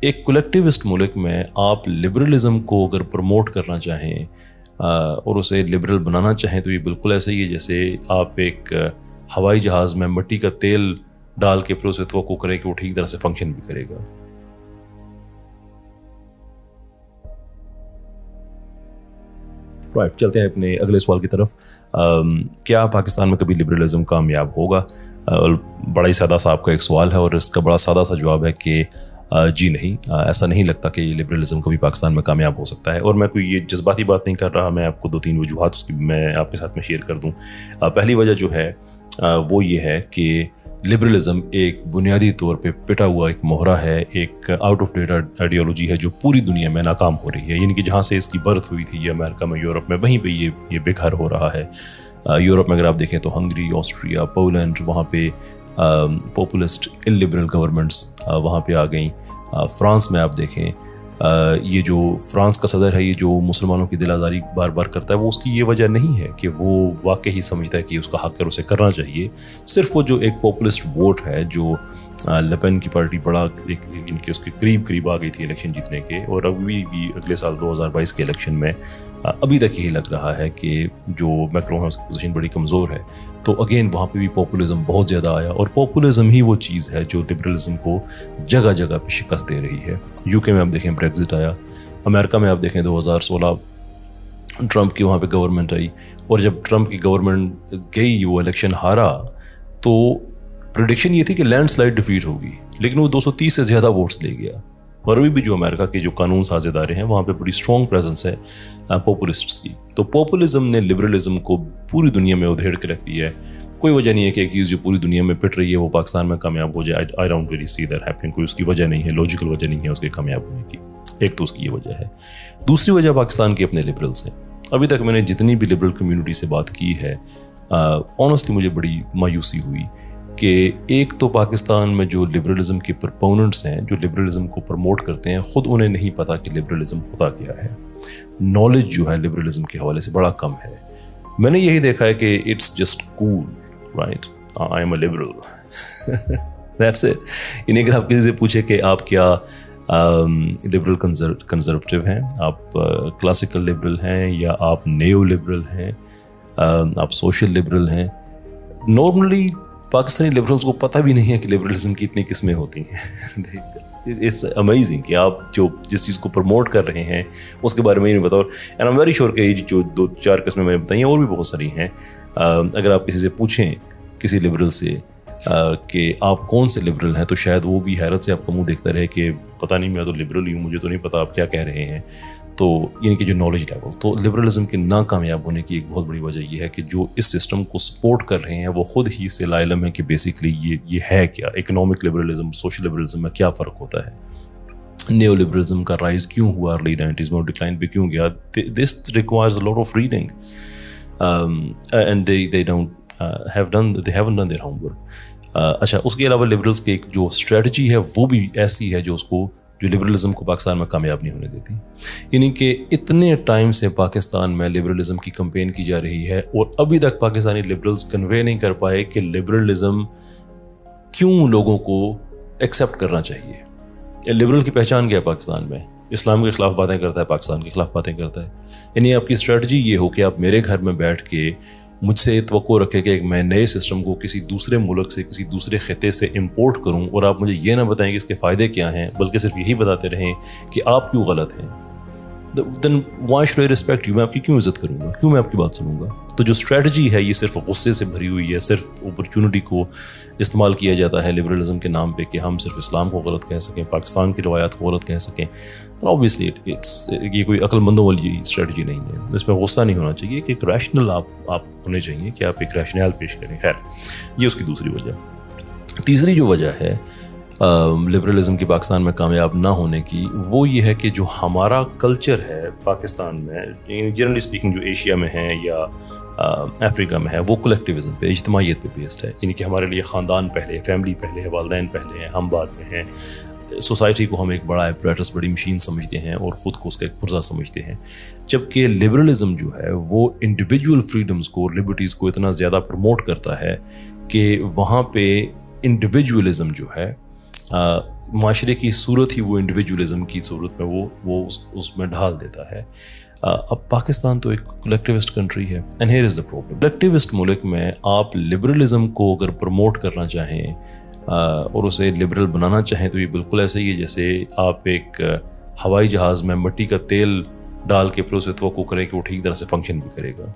एक कलेक्टिविस्ट मुल्क में आप लिबरलिज़म को अगर प्रमोट करना चाहें और उसे लिबरल बनाना चाहें तो ये बिल्कुल ऐसा ही है जैसे आप एक हवाई जहाज़ में मिट्टी का तेल डाल के फिर उसे तवक्को करें कि वो ठीक तरह से फंक्शन भी करेगा। राइट, चलते हैं अपने अगले सवाल की तरफ। क्या पाकिस्तान में कभी लिबरलिज़म कामयाब होगा? बड़ा ही सादा सा आपका एक सवाल है और इसका बड़ा सादा सा जवाब है कि जी नहीं, ऐसा नहीं लगता कि लिबरलिज़म कभी पाकिस्तान में कामयाब हो सकता है। और मैं कोई ये जज्बाती बात नहीं कर रहा, मैं आपको 2-3 वजूहात उसकी मैं आपके साथ में शेयर कर दूं। पहली वजह जो है वो ये है कि लिबरलिज़म एक बुनियादी तौर पे पिटा हुआ एक मोहरा है, एक आउट ऑफ डेट आइडियोलॉजी है जो पूरी दुनिया में नाकाम हो रही है। यानी कि जहाँ से इसकी बर्थ हुई थी, ये अमेरिका में, यूरोप में, वहीं पे ये बेघर हो रहा है। यूरोप में अगर आप देखें तो हंगरी, ऑस्ट्रिया, पोलैंड, वहाँ पे पॉपुलिस्ट इलिबरल गवर्नमेंट्स वहाँ पे आ गई। फ्रांस में आप देखें, ये जो फ्रांस का सदर है, ये जो मुसलमानों की दिल आज़ारी बार बार करता है, वो उसकी ये वजह नहीं है कि वो वाकई ही समझता है कि उसका हक है, उसे करना चाहिए। सिर्फ वो जो एक पॉपुलिस्ट वोट है जो लेपेन की पार्टी बड़ा इनके उसके करीब आ गई थी इलेक्शन जीतने के, और अभी भी अगले साल 2022 के इलेक्शन में अभी तक यही लग रहा है कि जो मैक्रोन है उसकी पोजीशन बड़ी कमज़ोर है। तो अगेन वहाँ पे भी पॉपुलिज्म बहुत ज़्यादा आया, और पॉपुलिज्म ही वो चीज़ है जो लिबरलिज्म को जगह जगह पे शिकस्त दे रही है। यूके में आप देखें ब्रेग्जिट आया, अमेरिका में आप देखें 2016 ट्रंप की वहाँ पे गवर्नमेंट आई, और जब ट्रंप की गवर्नमेंट गई, वो इलेक्शन हारा, तो प्रेडिक्शन ये थी कि लैंडस्लाइड डिफीट होगी, लेकिन वो 230 से ज़्यादा वोट्स ले गया। और अभी भी जो अमेरिका के जो कानून साज़ इदारे हैं वहाँ पे बड़ी स्ट्रॉन्ग प्रेजेंस है पॉपुलिस्ट्स की। तो पॉपुलिज्म ने लिबरलिज्म को पूरी दुनिया में उधेड़ के रख दिया है। कोई वजह नहीं है कि एक चीज़ जो पूरी दुनिया में पिट रही है वो पाकिस्तान में कामयाब हो जाए। I don't really see that happening. कोई उसकी वजह नहीं है, लॉजिकल वजह नहीं है उसके कामयाब होने की। एक तो उसकी ये वजह है। दूसरी वजह पाकिस्तान के अपने लिबरल्स हैं। अभी तक मैंने जितनी भी लिबरल कम्यूनिटी से बात की है, ऑनेस्टली मुझे बड़ी मायूसी हुई कि एक तो पाकिस्तान में जो लिबरलिज्म के प्रोपोनेंट्स हैं, जो लिबरलिज्म को प्रमोट करते हैं, ख़ुद उन्हें नहीं पता कि लिबरलिज्म होता क्या है। नॉलेज जो है लिबरलिज्म के हवाले से बड़ा कम है। मैंने यही देखा है कि it's just cool, right, I am a liberal, that's it. यानी अगर आप किसी से पूछे कि आप क्या लिबरल कंजर्वेटिव हैं, आप क्लासिकल लिबरल हैं, या आप नेओ लिबरल हैं, आप सोशल लिबरल हैं, नॉर्मली पाकिस्तानी लिबरल्स को पता भी नहीं है कि लिबरलिज्म की इतनी किस्में होती हैं। इट्स अमेजिंग कि आप जो जिस चीज़ को प्रमोट कर रहे हैं उसके बारे में ही नहीं पता। और and I am very sure कि जो 2-4 किस्में मैंने बताई हैं और भी बहुत सारी हैं। अगर आप किसी से पूछें, किसी लिबरल से कि आप कौन से लिबरल हैं, तो शायद वो भी हैरत से आपका मुंह देखता रहे कि पता नहीं, मैं तो लिबरल ही हूँ, मुझे तो नहीं पता आप क्या कह रहे हैं। तो यानी कि जो नॉलेज लेवल, तो लिबरलिज्म के नाकामयाब होने की एक बहुत बड़ी वजह यह है कि जो इस सिस्टम को सपोर्ट कर रहे हैं वो खुद ही से लाइलम है कि बेसिकली ये है क्या, इकोनॉमिक लिबरलिज्म, सोशल लिबरलिज्म में क्या फ़र्क होता है। नियो लिबरलिज्म का राइज क्यों हुआ अर्ली 90s में और डिक्लाइन पे क्यों गया? This requires a lot of reading and they haven't done their homework। अच्छा, उसके अलावा लिबरल्स की एक जो स्ट्रेटजी है वो भी ऐसी है जो लिबरलिज्म को पाकिस्तान में कामयाब नहीं होने देती। यानी कि इतने टाइम से पाकिस्तान में लिबरलिज्म की कैंपेन की जा रही है और अभी तक पाकिस्तानी लिबरल्स कन्वे नहीं कर पाए कि लिबरलिज्म क्यों लोगों को एक्सेप्ट करना चाहिए। लिबरल की पहचान क्या है पाकिस्तान में? इस्लाम के खिलाफ बातें करता है, पाकिस्तान के खिलाफ बातें करता है। यानी आपकी स्ट्रेटजी ये हो कि आप मेरे घर में बैठ के मुझसे तवक्को रखें कि मैं नए सिस्टम को किसी दूसरे मुल्क से, किसी दूसरे खिते से इंपोर्ट करूं, और आप मुझे ये ना बताएं कि इसके फ़ायदे क्या हैं, बल्कि सिर्फ यही बताते रहें कि आप क्यों गलत हैं। Then why should I respect you? मैं आपकी क्यों इज्जत करूँगा, क्यों मैं आपकी बात सुनूंगा? तो जो स्ट्रेटजी है ये सिर्फ गुस्से से भरी हुई है, सिर्फ अपॉर्चुनिटी को इस्तेमाल किया जाता है लिबरलिज्म के नाम पे कि हम सिर्फ इस्लाम को गलत कह सकें, पाकिस्तान की रवायात को गलत कह सकें। ऑब्वियसली ये कोई अक्लमंदों वाली स्ट्रेटजी नहीं है। इसमें गुस्सा नहीं होना चाहिए, कि एक रैशनल आप होने चाहिए कि आप एक रैशनल पेश करें। खैर, ये उसकी दूसरी वजह। तीसरी जो वजह है लिबरलिज्म की पाकिस्तान में कामयाब ना होने की, वो ये है कि जो हमारा कल्चर है पाकिस्तान में, जनरली स्पीकिंग जो एशिया में है या अफ्रीका में है, वो कलेक्टिविज्म पे, इज्तिमाइयत पे बेस्ड है। यानी कि हमारे लिए ख़ानदान पहले, फैमिली पहले है, वालिदैन पहले हैं, हम बाद में हैं। सोसाइटी को हम एक बड़ा एपरेटस, बड़ी मशीन समझते हैं और ख़ुद को उसका एक पुर्जा समझते हैं। जबकि लिबरलिज्म जो है वो इंडिविजुअल फ्रीडम्स को, लिबर्टीज़ को इतना ज़्यादा प्रमोट करता है कि वहाँ पे इंडिविजुअलिज्म जो है माशरे की सूरत ही वो इंडिविजुअलिज्म की सूरत में वो उसमें ढाल देता है। अब पाकिस्तान तो एक कलेक्टिविस्ट कंट्री है, and here is the problem. Collectivist मुल्क में आप लिबरलिज्म को अगर प्रमोट करना चाहें और उसे लिबरल बनाना चाहें तो ये बिल्कुल ऐसे ही है जैसे आप एक हवाई जहाज़ में मिट्टी का तेल डाल के फिर उसे तवक्को करें कि वो ठीक तरह से फंक्शन भी करेगा।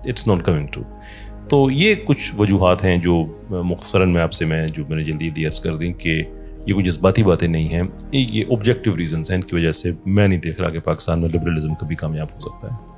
It's not coming true. तो ये कुछ वजूहात हैं जो मुख्तसरन में आपसे जो मैंने जल्दी अर्ज़ कर दी कि ये कोई जज्बाती बातें नहीं हैं, ये ऑब्जेक्टिव रीजंस हैं। इनकी वजह से मैं नहीं देख रहा कि पाकिस्तान में लिबरलिज्म कभी कामयाब हो सकता है।